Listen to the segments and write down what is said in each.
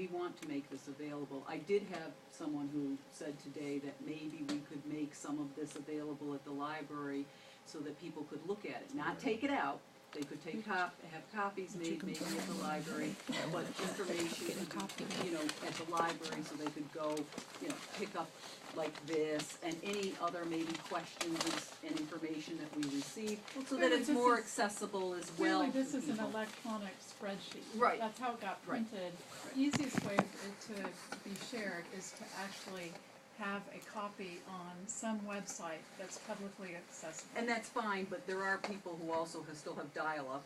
we want to make this available. I did have someone who said today that maybe we could make some of this available at the library so that people could look at it, not take it out. They could take have copies made maybe at the library, but information, you know, at the library so they could go, you know, pick up like this and any other maybe questions and information that we receive, so that it's more accessible as well. Really, this to is an people. electronic spreadsheet. Right. That's how it got Right. printed. The easiest way to be shared is to actually have a copy on some website that's publicly accessible. And that's fine, but there are people who also still have dial-up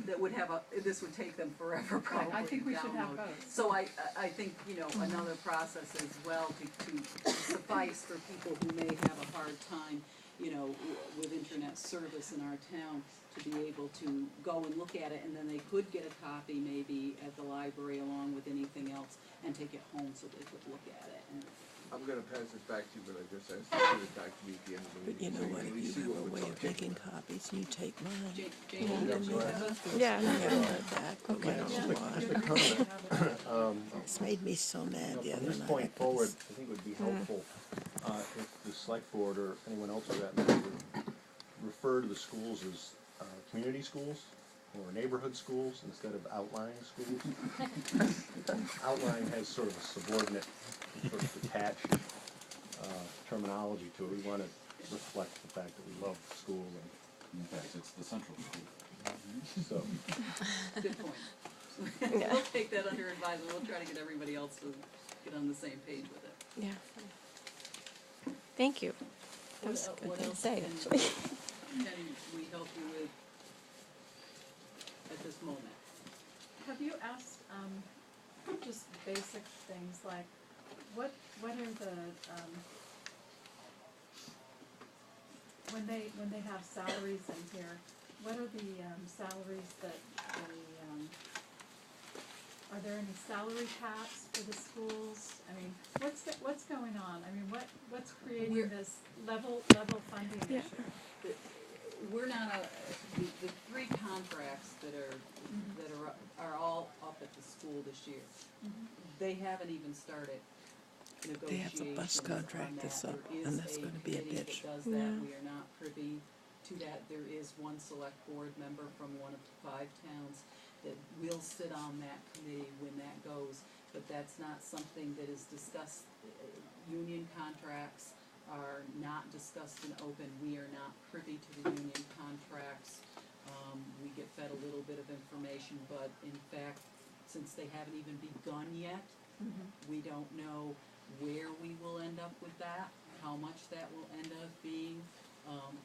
that would have this would take them forever probably. I think we should have download. both. So I think, you know, another process as well to suffice for people who may have a hard time, you know, with internet service in our town, to be able to go and look at it, and then they could get a copy maybe at the library along with anything else and take it home so they could look at it. And I'm gonna pass this back to you, but I just asked you to give it back to me at the end of the But you meeting. know so what, at if least you see have what a we're way of talking making about. copies, you take mine. Jane, Yeah, you then have you one? have- Yeah, I have that back, but we Okay, don't just want a it. comment. It's made me so mad the From other this night. point forward, I think it would be helpful if the select board or anyone else for that matter would refer to the schools as community schools or neighborhood schools instead of outlying schools. Outlying has sort of a subordinate, sort of detached terminology to it. We want to reflect the fact that we love school In fact, it's the central school. and so. Good point. We'll take that under advisement. We'll try to get everybody else to get on the same page with it. Yeah. Thank you. That was a good What thing to else say, can actually. we help you with at this moment? Have you asked, just basic things like, what are the, when they have salaries in here, what are the, salaries that are there any salary caps for the schools? I mean, what's going on? I mean, what's creating this level funding Yeah. issue? We're not the three contracts that are all up at the school this year. Mhm. They haven't even started They negotiations have a bus contract on that's that. up, There and is that's gonna be a committee bitch. that does that. Yeah. We are not privy to that. There is one select board member from one of the 5 towns that will sit on that committee when that goes, but that's not something that is discussed. Union contracts are not discussed in open. We are not privy to the union contracts. We get fed a little bit of information, but in fact, since they haven't even begun yet, we don't know where we will end up with that, how much that will end up being.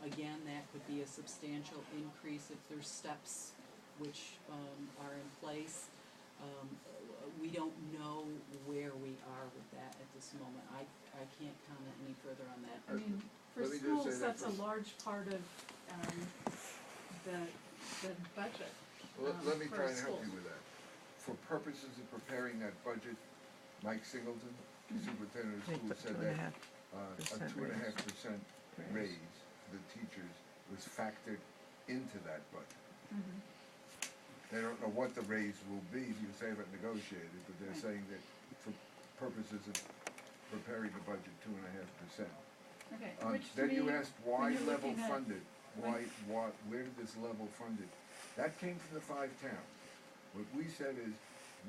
Again, that could be a substantial increase if there's steps which are in place. We don't know where we are with that at this moment. I can't comment any further on that. I mean, for Let me just schools, say that that's a first. large part of, the budget. Well, let me for try and schools. help you with that. For purposes of preparing that budget, Mike Singleton, the superintendent of They schools, put said that a 2.5% raise for the teachers was factored into that budget. Mhm. They don't know what the raise will be because they haven't negotiated, but they're saying that for purposes of preparing the budget, 2.5%. Okay, which to Then you me, asked why you're level looking at- funded, where did this level funded? That came from the 5 towns. What we said is,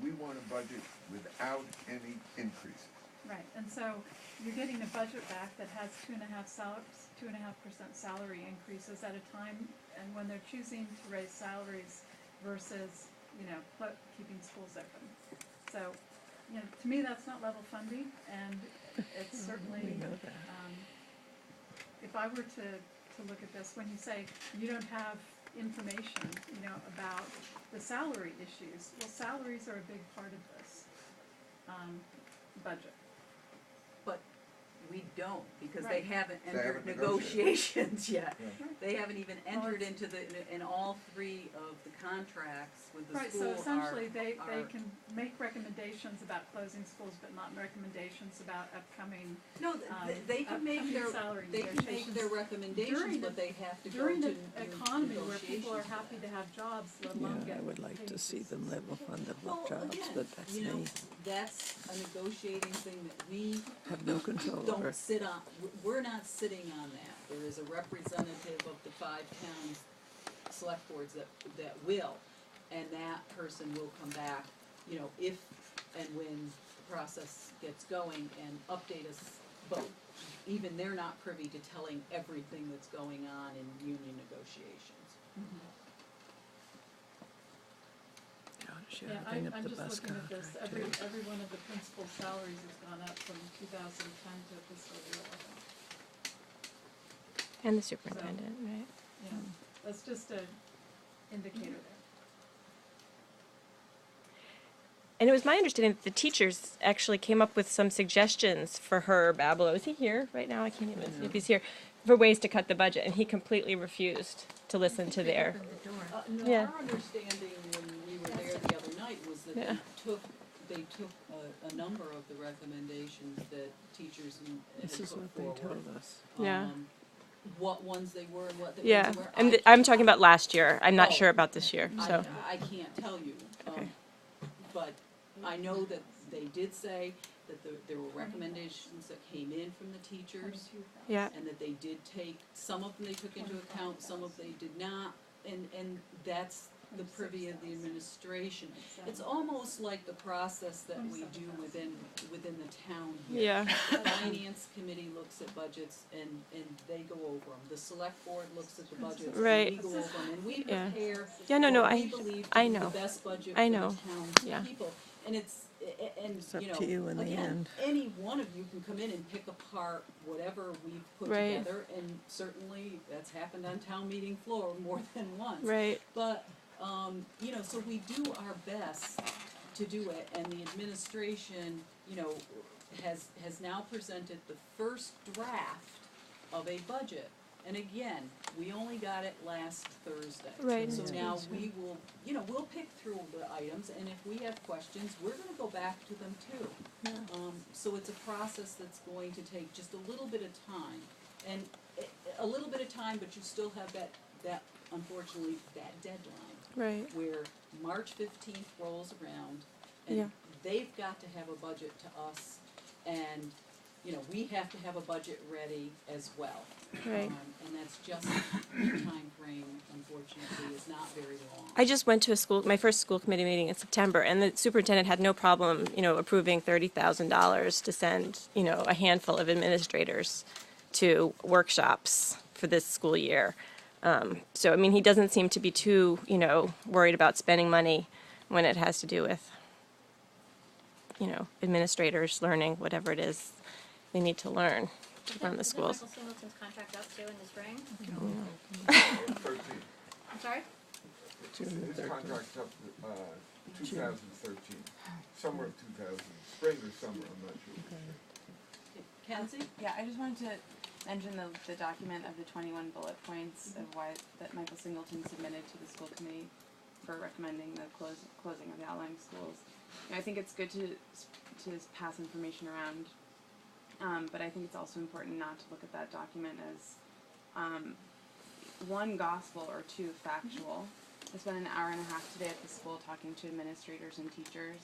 we want a budget without any increases. right, and so you're getting a budget back that has 2.5% salary increases at a time, and when they're choosing to raise salaries versus, keeping schools open. So, to me, that's not level funding, and it's certainly, We know that. if I were to look at this, when you say you don't have information, about the salary issues, well, salaries are a big part of this, budget. But We don't, because they Right. haven't They entered haven't negotiated. negotiations yet. Yeah. They haven't even Well, entered it's- into in all three of the contracts with the Right, school so essentially, are- they are- can make recommendations about closing schools, but not recommendations about upcoming, No, they can make upcoming their, salary they can make negotiations. their recommendations, During but the- they have to go during to the economy where people are negotiations for happy that. to have jobs, let alone Yeah, get I would like pay to see increases. them level funded Well, with jobs, again, but that's you know, me. that's a negotiating thing that we Have no control over. don't sit on, we're not sitting on that. There is a representative of the 5 towns select boards that will, and that person will come back, you know, if and when the process gets going and update us. But even they're not privy to telling everything that's going on in union negotiations. Yeah, I'm just looking at this, every one of the principal salaries has gone up from 2010 to fiscal year 11. And the superintendent, right? Yeah, that's just a indicator there. And it was my understanding that the teachers actually came up with some suggestions for her, Babelo. Is he here right now? I can't even see if he's here. For ways to cut the budget, and he completely refused to listen to their. No, Yeah. our understanding when we were there the other night was that Yeah. they took a number of the recommendations that teachers had This is put what they forward. told us. Yeah. What ones they were and what the Yeah, ones they were. and I'm talking about last year. I'm not Oh. sure about this year. So I can't tell you, Okay. but I know that they did say that there were recommendations that came in from the teachers, yeah, and that they did take, some of them they took into account, some of they did not, and that's the privy of the administration. It's almost like the process that we do within the town here. yeah, The finance committee looks at budgets and they go over them. The select board looks at the budgets Right. and we go over them. And we Yeah. prepare Yeah, no, what we I believe I to be the know. best budget I for know. the town's Yeah. people. And it's, and, It's up you know, to you in the again, end. any one of you can come in and pick apart whatever we've put Right. together, and certainly that's happened on town meeting floor more than once. right, But, you know, so we do our best to do it, and the administration, you know, has now presented the first draft of a budget. And again, we only got it last Thursday. Right. So That's now good, we will, you know, we'll pick through the items, and if we have questions, we're gonna go back to them too. So it's a process that's going to take just a little bit of time, and a little bit of time, but you still have that unfortunately, that deadline, right, where March 15th rolls around, Yeah. and they've got to have a budget to us, and, you know, we have to have a budget ready as well. right. And that's just, the time frame, unfortunately, is not very long. I just went to my first school committee meeting in September, and the superintendent had no problem, approving $30,000 to send, a handful of administrators to workshops for this school year. So, I mean, he doesn't seem to be too, worried about spending money when it has to do with, administrators learning whatever it is they need to learn to run the schools. Isn't Michael Singleton's contract up too in the spring? 13. I'm sorry? His contract's up, 2013, summer of 2000, spring or summer, I'm not sure. Kenzie? Yeah, I just wanted to mention the document of the 21 bullet points of why that Michael Singleton submitted to the school committee for recommending the closing of the outlying schools. I think it's good to pass information around, but I think it's also important not to look at that document as one gospel or two factual. I spent an hour and a half today at the school talking to administrators and teachers,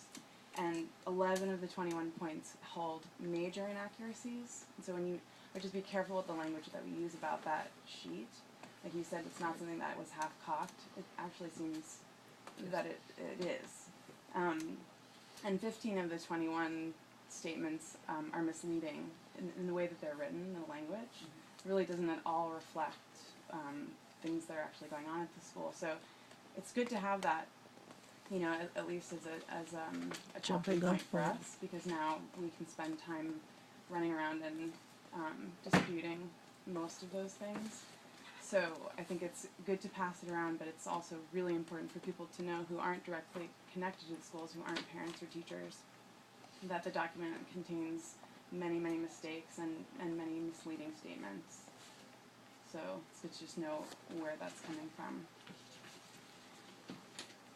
and 11 of the 21 points hold major inaccuracies. And so just be careful with the language that we use about that sheet. Like you said, it's not something that was half-cocked. It actually seems that it is. And 15 of the 21 statements are misleading in the way that they're written, the language. It really doesn't at all reflect things that are actually going on at the school. So it's good to have that, at least as a Jumping talking point off for point. us, because now we can spend time running around and disputing most of those things. So I think it's good to pass it around, but it's also really important for people to know who aren't directly connected to the schools, who aren't parents or teachers, that the document contains many, many mistakes and many misleading statements. So it's good to just know where that's coming from.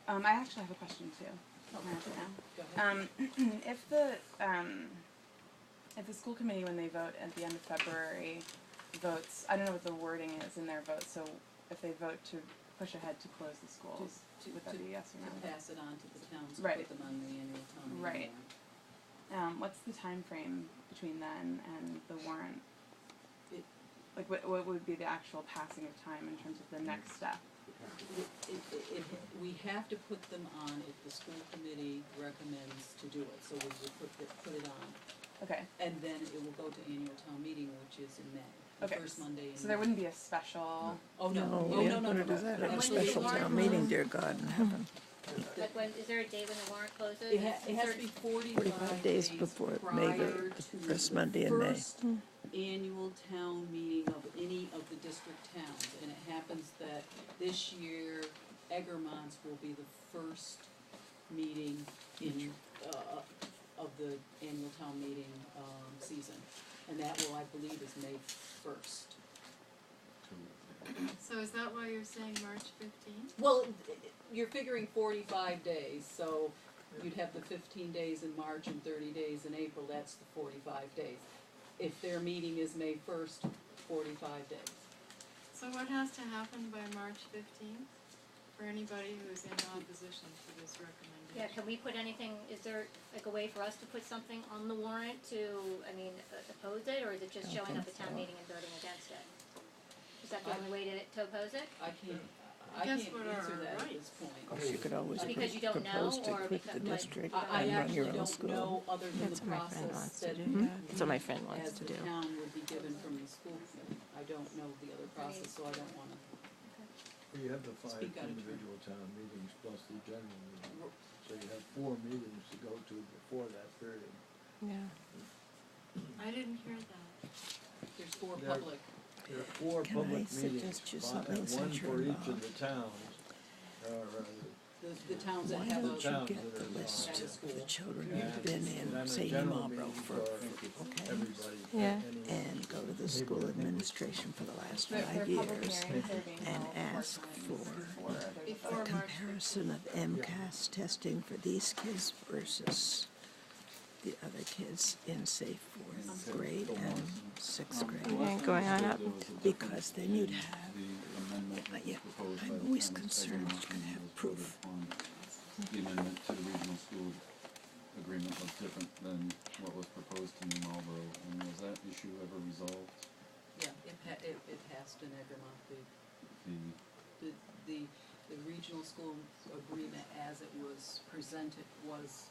I actually have a question too. Can I ask it now? Go ahead. If the school committee, when they vote at the end of February, votes, I don't know what the wording is in their vote, so if they vote to push ahead to close the schools, would that be yes or To no? pass it on to the towns, to Right. put them on the annual town meeting Right. warrant. What's the time frame between then and the warrant? It- Like, what would be the actual passing of time in terms of the next step? We have to put them on if the school committee recommends to do it, so we will put it on. Okay, And then it will go to annual town meeting, which is in May, the Okay, first Monday in May. so there wouldn't be a special, Oh, no, No, oh, we no, ain't no, gonna no, do that at When a does the special warrant town close? meeting, dear God in heaven. Like when, is there a date when the warrant closes? It has to be 45 days before May, prior the to first the Monday in May. first annual town meeting of any of the district towns. And it happens that this year, Egremont will be the first meeting in, of the annual town meeting, season. And that will, I believe, is May 1st. So is that why you're saying March 15th? Well, you're figuring 45 days, so you'd have the 15 days in March and 30 days in April, that's the 45 days. If their meeting is May 1st, 45 days. So what has to happen by March 15th for anybody who's in opposition to this recommendation? Yeah, can we put anything, is there like a way for us to put something on the warrant to, oppose it, or is it just I don't showing up think at town so. meeting and voting against it? Is that the only way to oppose it? I can't Guess answer what are our that at rights? this point. Of course, you could always Because you don't propose know, to or quit because, the like- district I and run actually your own don't school. know, other than That's the what my friend process wants to that do. we, That's what my friend wants as to the do. town would be given from the school committee. I don't know the other process, so I don't wanna. Well, you have the five Speak out of turn. individual town meetings plus the general meeting, so you have 4 meetings to go to before that period. Yeah. I didn't hear that. There's 4 There- public. There are 4 Can I public meetings, suggest you one something one since you're for each of involved? the towns, or The towns that Why have don't a, you towns get that the are list at a of school. the children and who've been then in, a say, New general Marlboro meeting for, for everybody. Yeah. and go to the school administration for the last their 5 public years hearings are being and held ask 4 times for there's Before a March comparison of MCAS testing for these kids versus the other kids in, say, 4th grade and 6th grade. Yeah, going on up. Because then you'd have, The amendment that was yeah, proposed by I'm the always town of concerned Egremont you can and have was proof. voted upon. The amendment to the regional school agreement was different than what was proposed to New Marlboro, and was that issue ever resolved? Yeah, it passed in Egremont. The, The regional school agreement as it was presented was,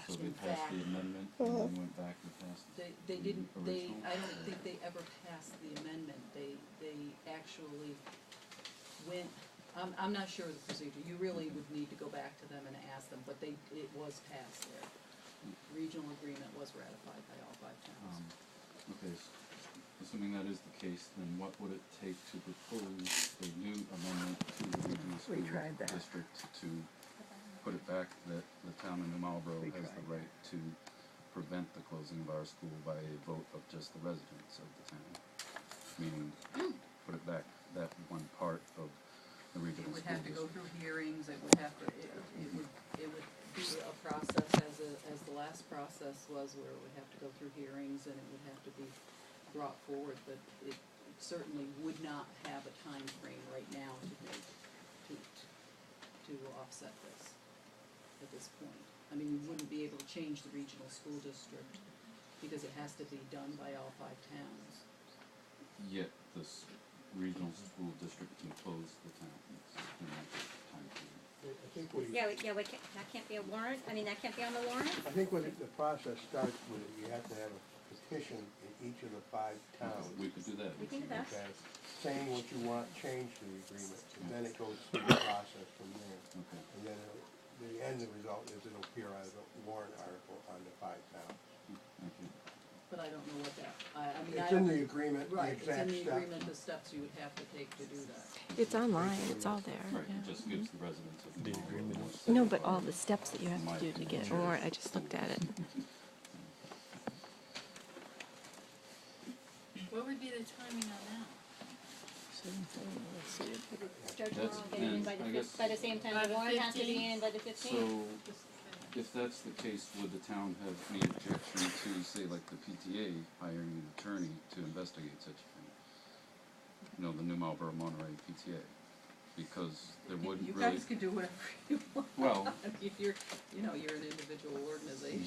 so they In passed fact- the amendment and then went back and passed they didn't, original? I don't think they ever passed the amendment. They actually went, I'm not sure of the procedure. You really would need to go back to them and ask them, but it was passed there. Regional agreement was ratified by all 5 towns. Okay, assuming that is the case, then what would it take to propose a new amendment to the regional We school tried that. district to put it back that the town of New Marlboro We has tried the right to prevent the closing of our school by a vote of just the residents of the town? Meaning, put it back, that one part of the It regional would school have to go district. through hearings, it would have to, it would be a process as the last process was, where it would have to go through hearings and it would have to be brought forward, but it certainly would not have a time frame right now to offset this at this point. I mean, you wouldn't be able to change the regional school district because it has to be done by all 5 towns. Yet this regional school district can close the town in that time period. I think we, That can't be a warrant, that can't be on the warrant? I think when the process starts with it, you have to have a petition in each of the 5 towns, We could do that. We can do that. okay, saying what you want changed to the agreement, and then it goes through the process from there. Okay. And then the end result is it'll appear as a warrant article on the 5 towns. Thank you. But I don't know what that, I mean, I It's in don't, the agreement, the right, it's exact in the steps. agreement, the steps you would have to take to do that. It's online, it's all there. Right, it just gives the residents of The New Marlboro agreement more is- say. No, but all the steps that you have to do to get a warrant, I just looked at it. What would be the timing on that? Start tomorrow, That's- get it in and by the I fif- guess- by the same time By the the warrant has to be 15th? in by the 15th. So, if that's the case, would the town have any objection to, say, like the PTA hiring an attorney to investigate such a thing? You know, the New Marlboro Monterey PTA, because there wouldn't You really. guys can do whatever you want. Well, If you're, you know, you're an individual organization.